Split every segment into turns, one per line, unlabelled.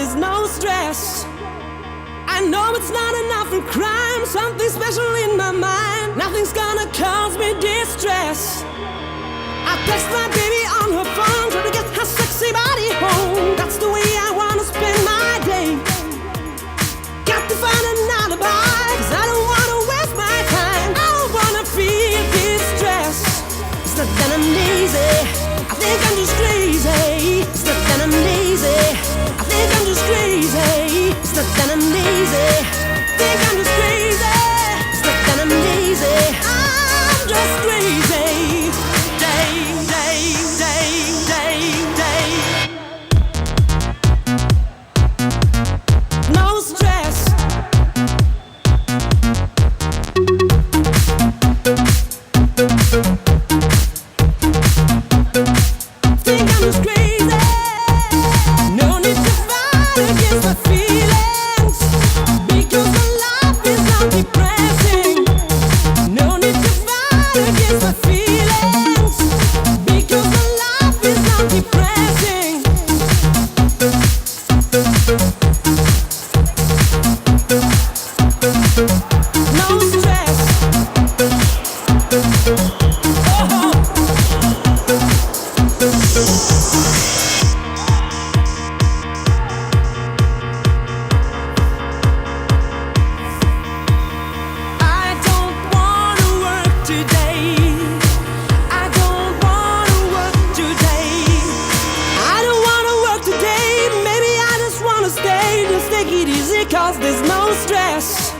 there's no stress. I know it's not enough for crime, something special in my mind. Nothing's gonna cause me distress. I text my baby on her phone, trying to get her sexy body home. That's the way I wanna spend my day. Got to find an alibi, 'cause I don't wanna waste my time. I don't wanna feel distress. It's not that I'm lazy, I think I'm just crazy. It's not that I'm lazy, I think I'm just crazy. It's not that I'm lazy, I think I'm just crazy. It's not that I'm lazy, I'm just crazy. Day, day, day, day, day. No stress. Think I'm just crazy. No need to fight against my feelings, because my life is not depressing. No need to fight against my feelings, because my life is not depressing. No stress. Oh. I don't wanna work today. I don't wanna work today. I don't wanna work today. Maybe I just wanna stay. Just take it easy, 'cause there's no stress.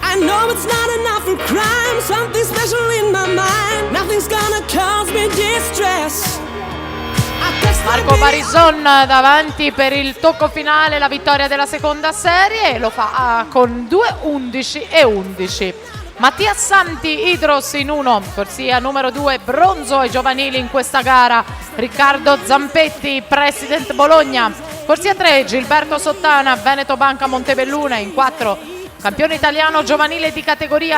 I know it's not enough for crime, something special in my mind. Nothing's gonna cause me distress. I text my
Marco
baby-
Barison davanti per il tocco finale, la vittoria della seconda serie, e lo fa con 2-11 e 11. Mattia Santi, Idros in 1, corsia numero 2, bronzo ai giovanili in questa gara. Riccardo Zampetti, President Bologna. Corsia 3, Gilberto Sottana, Veneto Banca Montebelluna in 4, campione italiano giovanile di categoria